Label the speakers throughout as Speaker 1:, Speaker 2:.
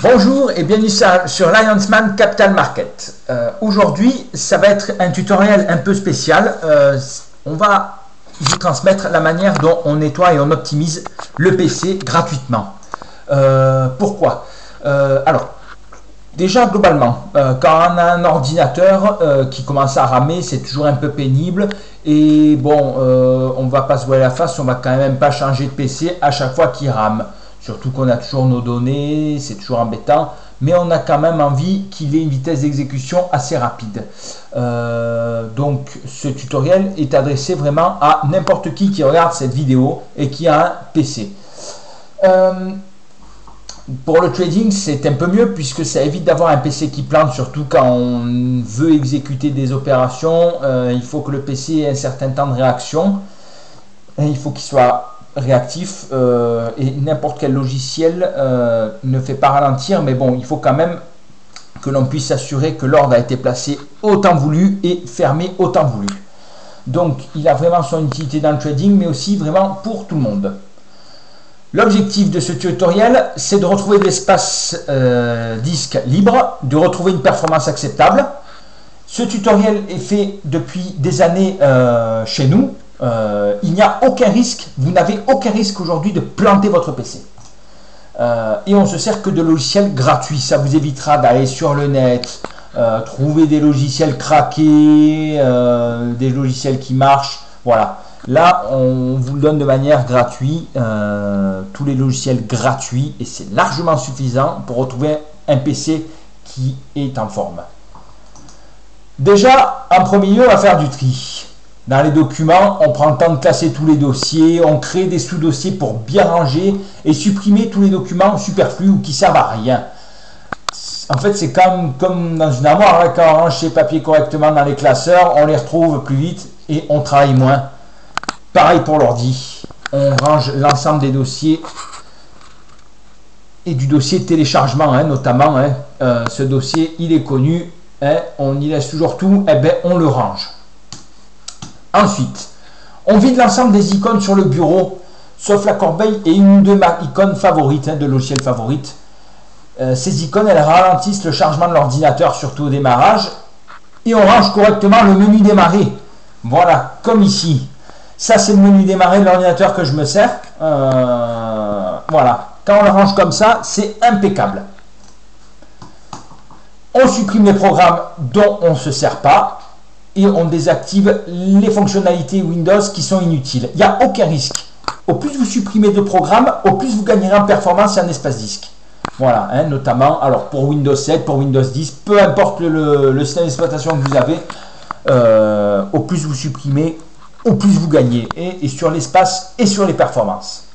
Speaker 1: Bonjour et bienvenue sur Lionsman Capital Market. Aujourd'hui, ça va être un tutoriel un peu spécial. On va vous transmettre la manière dont on nettoie et on optimise le PC gratuitement. Pourquoi? Alors, déjà globalement, quand on a un ordinateur qui commence à ramer, c'est toujours un peu pénible. Et bon, on va pas se voiler la face, on va quand même pas changer de PC à chaque fois qu'il rame. Surtout qu'on a toujours nos données, c'est toujours embêtant, mais on a quand même envie qu'il ait une vitesse d'exécution assez rapide. Donc ce tutoriel est adressé vraiment à n'importe qui regarde cette vidéo et qui a un PC. Pour le trading, c'est un peu mieux puisque ça évite d'avoir un PC qui plante, surtout quand on veut exécuter des opérations. Il faut que le PC ait un certain temps de réaction et il faut qu'il soit réactif et n'importe quel logiciel ne fait pas ralentir, mais bon, il faut quand même que l'on puisse s'assurer que l'ordre a été placé au temps voulu et fermé au temps voulu. Donc il a vraiment son utilité dans le trading, mais aussi vraiment pour tout le monde. L'objectif de ce tutoriel, c'est de retrouver de l'espace disque libre, de retrouver une performance acceptable. Ce tutoriel est fait depuis des années chez nous. Il n'y a aucun risque, vous n'avez aucun risque aujourd'hui de planter votre PC. Et on se sert que de logiciels gratuits. Ça vous évitera d'aller sur le net, trouver des logiciels craqués, des logiciels qui marchent. Voilà. Là, on vous le donne de manière gratuite, tous les logiciels gratuits, et c'est largement suffisant pour retrouver un PC qui est en forme. Déjà, en premier lieu, on va faire du tri. Dans les documents, on prend le temps de classer tous les dossiers, on crée des sous-dossiers pour bien ranger et supprimer tous les documents superflus ou qui servent à rien. En fait, c'est comme dans une armoire, hein, quand on range ses papiers correctement dans les classeurs, on les retrouve plus vite et on travaille moins. Pareil pour l'ordi, on range l'ensemble des dossiers et du dossier de téléchargement, hein, notamment. Ce dossier, il est connu, hein, on y laisse toujours tout, et ben on le range. Ensuite, on vide l'ensemble des icônes sur le bureau, sauf la corbeille et une de mes icônes favorites, de logiciels favorites. Ces icônes, elles ralentissent le chargement de l'ordinateur, surtout au démarrage. Et on range correctement le menu démarrer. Voilà, comme ici. Ça, c'est le menu démarrer de l'ordinateur que je me sers. Voilà, quand on le range comme ça, c'est impeccable. On supprime les programmes dont on ne se sert pas. Et on désactive les fonctionnalités Windows qui sont inutiles. Il n'y a aucun risque. Au plus vous supprimez de programmes, au plus vous gagnerez en performance et en espace disque. Voilà, hein, notamment alors pour Windows 7, pour Windows 10, peu importe le système d'exploitation que vous avez, au plus vous supprimez, au plus vous gagnez. Et sur l'espace et sur les performances.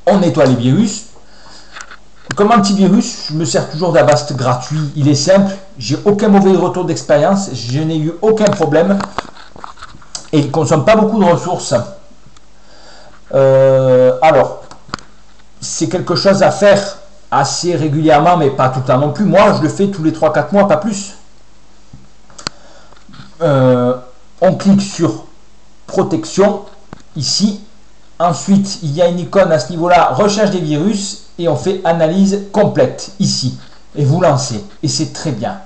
Speaker 1: On nettoie les virus. Comme antivirus, je me sers toujours d'Avast gratuit. Il est simple, j'ai aucun mauvais retour d'expérience, je n'ai eu aucun problème et il ne consomme pas beaucoup de ressources. Alors, c'est quelque chose à faire assez régulièrement, mais pas tout le temps non plus. Moi, je le fais tous les 3-4 mois, pas plus. On clique sur protection ici. Ensuite, il y a une icône à ce niveau-là, recherche des virus. Et on fait analyse complète ici. Et vous lancez. Et c'est très bien.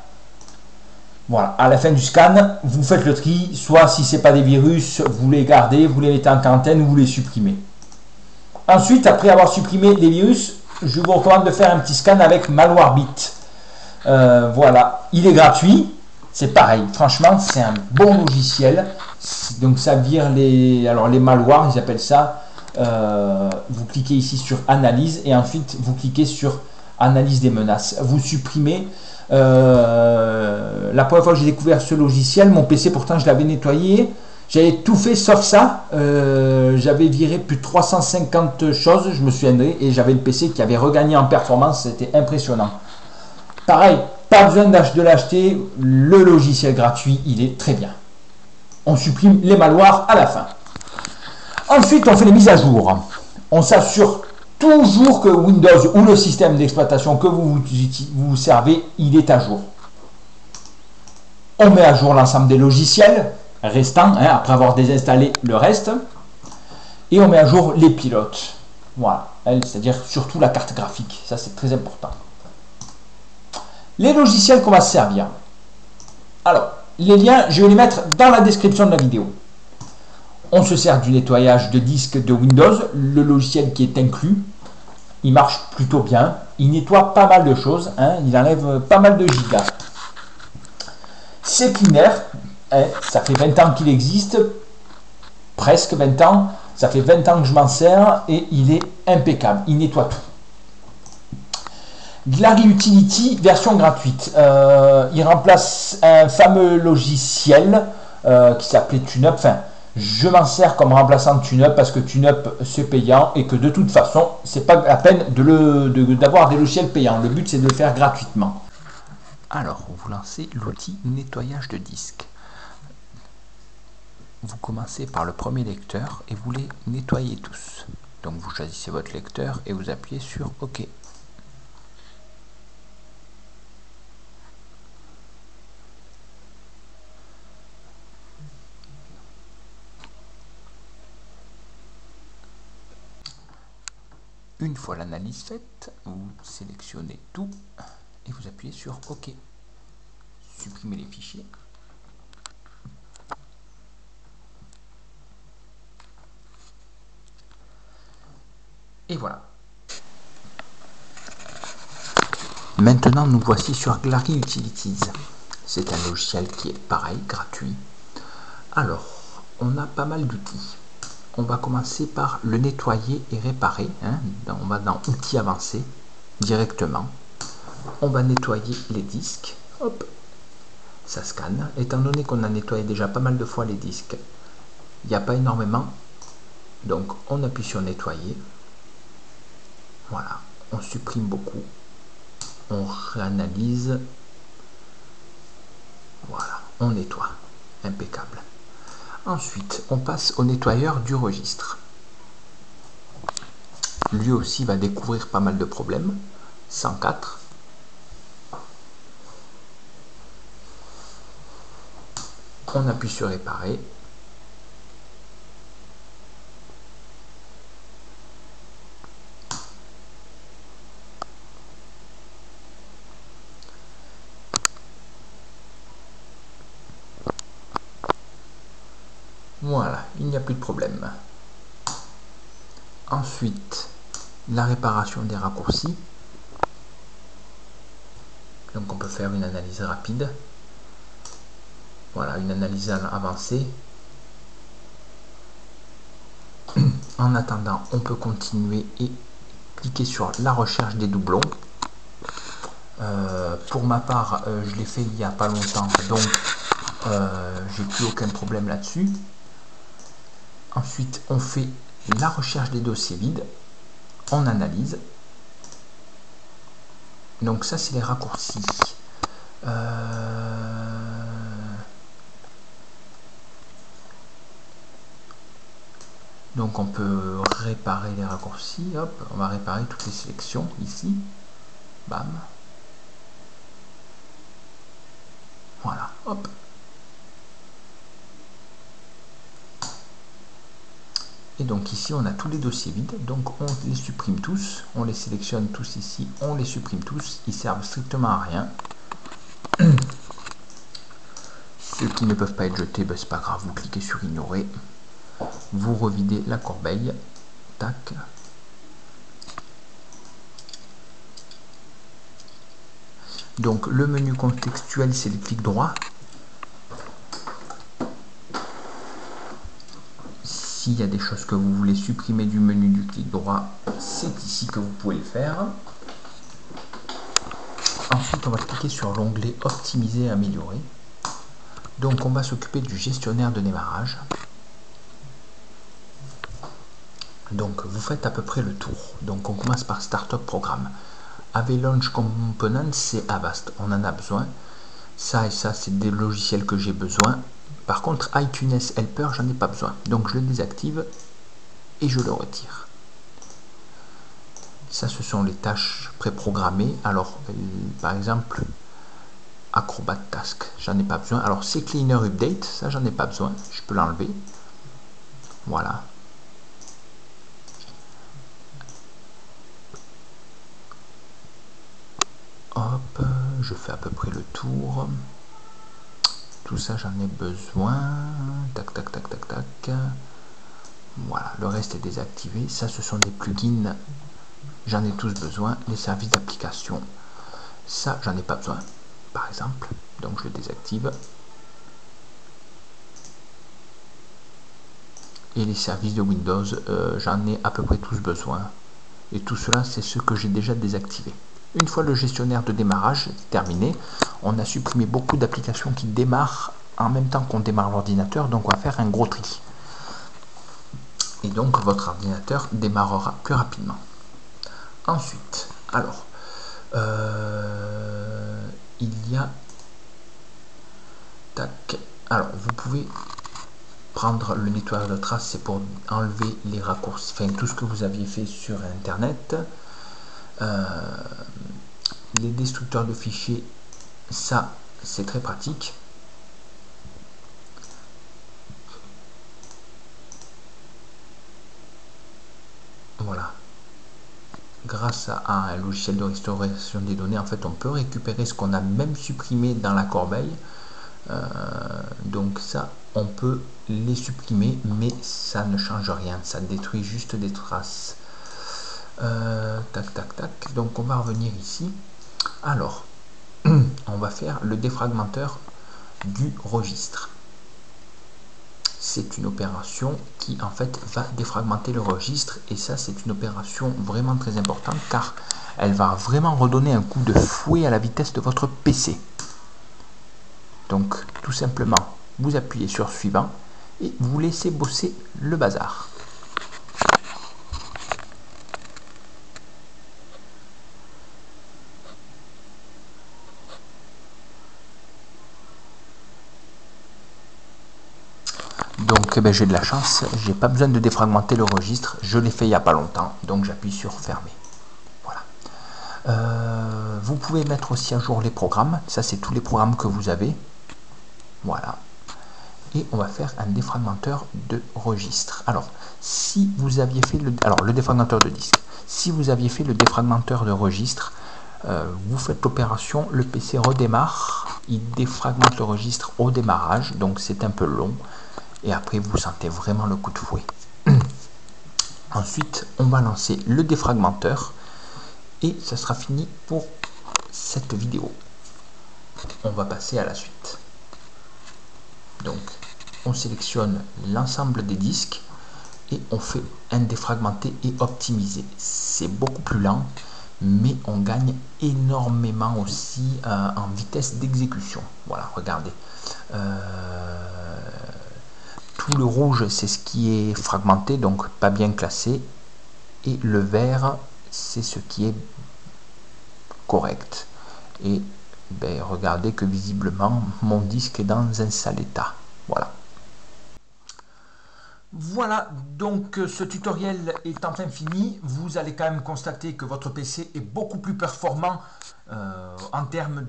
Speaker 1: Voilà. À la fin du scan, vous faites le tri. Soit si ce n'est pas des virus, vous les gardez, vous les mettez en quarantaine ou vous les supprimez. Ensuite, après avoir supprimé les virus, je vous recommande de faire un petit scan avec Malwarebit. Voilà. Il est gratuit. C'est pareil. Franchement, c'est un bon logiciel. Donc ça vire les malwares, ils appellent ça. Vous cliquez ici sur analyse et ensuite vous cliquez sur analyse des menaces. Vous supprimez. La première fois que j'ai découvert ce logiciel, mon PC pourtant je l'avais nettoyé, j'avais tout fait sauf ça. J'avais viré plus de 350 choses, je me souviendrai, et j'avais le PC qui avait regagné en performance. C'était impressionnant. Pareil, pas besoin de l'acheter, le logiciel gratuit, il est très bien. On supprime les malwares à la fin. Ensuite, on fait les mises à jour. On s'assure toujours que Windows ou le système d'exploitation que vous servez, il est à jour. On met à jour l'ensemble des logiciels restants, hein, après avoir désinstallé le reste. Et on met à jour les pilotes. Voilà, c'est-à-dire surtout la carte graphique. Ça, c'est très important. Les logiciels qu'on va se servir. Alors, les liens, je vais les mettre dans la description de la vidéo. On se sert du nettoyage de disque de Windows, le logiciel qui est inclus. Il marche plutôt bien. Il nettoie pas mal de choses. Hein, il enlève pas mal de gigas. CCleaner, hein, ça fait 20 ans qu'il existe. Presque 20 ans. Ça fait 20 ans que je m'en sers et il est impeccable. Il nettoie tout. Glary Utility, version gratuite. Il remplace un fameux logiciel qui s'appelait TuneUp. Enfin, je m'en sers comme remplaçant de TuneUp parce que TuneUp c'est payant et que de toute façon, c'est pas la peine d'avoir des logiciels payants. Le but c'est de le faire gratuitement.
Speaker 2: Alors, vous lancez l'outil nettoyage de disque. Vous commencez par le premier lecteur et vous les nettoyez tous. Donc vous choisissez votre lecteur et vous appuyez sur OK. Une fois l'analyse faite, vous sélectionnez tout et vous appuyez sur OK. Supprimez les fichiers. Et voilà. Maintenant, nous voici sur Glary Utilities. C'est un logiciel qui est pareil, gratuit. Alors, on a pas mal d'outils. On va commencer par le nettoyer et réparer. Hein. On va dans Outils avancés directement. On va nettoyer les disques. Hop, ça scanne. Étant donné qu'on a nettoyé déjà pas mal de fois les disques, il n'y a pas énormément. Donc, on appuie sur nettoyer. Voilà, on supprime beaucoup. On réanalyse. Voilà, on nettoie. Impeccable. Ensuite, on passe au nettoyeur du registre. Lui aussi va découvrir pas mal de problèmes. 104. On appuie sur réparer. Voilà, il n'y a plus de problème. Ensuite, la réparation des raccourcis. Donc on peut faire une analyse rapide. Voilà, une analyse avancée. En attendant, on peut continuer et cliquer sur la recherche des doublons. Pour ma part, je l'ai fait il n'y a pas longtemps, donc j'ai plus aucun problème là-dessus. Ensuite, on fait la recherche des dossiers vides. On analyse. Donc ça, c'est les raccourcis. Donc on peut réparer les raccourcis. Hop, on va réparer toutes les sélections ici. Bam. Voilà, hop. Et donc ici on a tous les dossiers vides, donc on les supprime tous, on les sélectionne tous ici, on les supprime tous, ils servent strictement à rien. Ceux qui ne peuvent pas être jetés, ben c'est pas grave, vous cliquez sur ignorer, vous revidez la corbeille, tac. Donc le menu contextuel c'est le clic droit. S'il y a des choses que vous voulez supprimer du menu du clic droit, c'est ici que vous pouvez le faire. Ensuite, on va cliquer sur l'onglet Optimiser et améliorer. Donc, on va s'occuper du gestionnaire de démarrage. Donc, vous faites à peu près le tour. Donc, on commence par Startup Programme. Launch Components, c'est Avast. On en a besoin. Ça et ça, c'est des logiciels que j'ai besoin. Par contre, iTunes Helper, j'en ai pas besoin. Donc, je le désactive et je le retire. Ça, ce sont les tâches préprogrammées. Alors, par exemple, Acrobat Task, j'en ai pas besoin. Alors, CCleaner Update, ça, j'en ai pas besoin. Je peux l'enlever. Voilà. Hop. je fais à peu près le tour. Tout ça, j'en ai besoin. Tac, tac, tac, tac, tac. Voilà, le reste est désactivé. Ça, ce sont des plugins. J'en ai tous besoin. Les services d'application. Ça, j'en ai pas besoin, par exemple. Donc, je le désactive. Et les services de Windows, j'en ai à peu près tous besoin. Et tout cela, c'est ce que j'ai déjà désactivé. Une fois le gestionnaire de démarrage terminé, on a supprimé beaucoup d'applications qui démarrent en même temps qu'on démarre l'ordinateur, donc on va faire un gros tri. Et donc votre ordinateur démarrera plus rapidement. Ensuite, alors, il y a... Tac. Alors, vous pouvez prendre le nettoyeur de traces, c'est pour enlever les raccourcis, enfin tout ce que vous aviez fait sur Internet. Les destructeurs de fichiers, ça c'est très pratique. Voilà. Grâce à un logiciel de restauration des données, en fait, on peut récupérer ce qu'on a même supprimé dans la corbeille. Donc ça, on peut les supprimer, mais ça ne change rien, ça détruit juste des traces. Tac, tac, tac. Donc on va revenir ici. Alors, on va faire le défragmenteur du registre. C'est une opération qui en fait va défragmenter le registre, et ça c'est une opération vraiment très importante car elle va vraiment redonner un coup de fouet à la vitesse de votre PC. Donc tout simplement vous appuyez sur suivant et vous laissez bosser le bazar. Donc j'ai de la chance, j'ai pas besoin de défragmenter le registre, je l'ai fait il n'y a pas longtemps, donc j'appuie sur fermer. Voilà. Vous pouvez mettre aussi à jour les programmes, ça c'est tous les programmes que vous avez. Voilà. Et on va faire un défragmenteur de registre. Alors, si vous aviez fait le défragmenteur de disque, si vous aviez fait le défragmenteur de registre, vous faites l'opération, le PC redémarre, il défragmente le registre au démarrage, donc c'est un peu long. Et après, vous sentez vraiment le coup de fouet. Ensuite, on va lancer le défragmenteur et ça sera fini pour cette vidéo. On va passer à la suite. Donc, on sélectionne l'ensemble des disques et on fait un défragmenté et optimisé. C'est beaucoup plus lent, mais on gagne énormément aussi en vitesse d'exécution. Voilà, regardez. Tout le rouge, c'est ce qui est fragmenté, donc pas bien classé. Et le vert, c'est ce qui est correct. Et regardez que visiblement, mon disque est dans un sale état. Voilà. Voilà, donc ce tutoriel est enfin fini. Vous allez quand même constater que votre PC est beaucoup plus performant en termes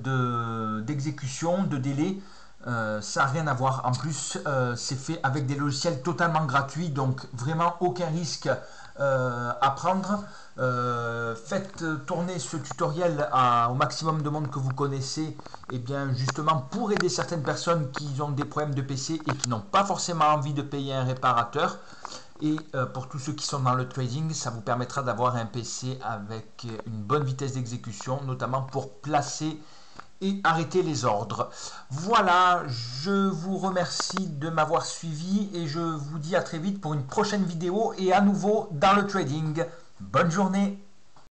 Speaker 2: d'exécution, de délai. Ça n'a rien à voir. En plus, c'est fait avec des logiciels totalement gratuits, donc vraiment aucun risque à prendre. Faites tourner ce tutoriel au maximum de monde que vous connaissez, et bien justement pour aider certaines personnes qui ont des problèmes de PC et qui n'ont pas forcément envie de payer un réparateur. Et pour tous ceux qui sont dans le trading, ça vous permettra d'avoir un PC avec une bonne vitesse d'exécution, notamment pour placer et arrêter les ordres. Voilà, je vous remercie de m'avoir suivi et je vous dis à très vite pour une prochaine vidéo et à nouveau dans le trading. Bonne journée!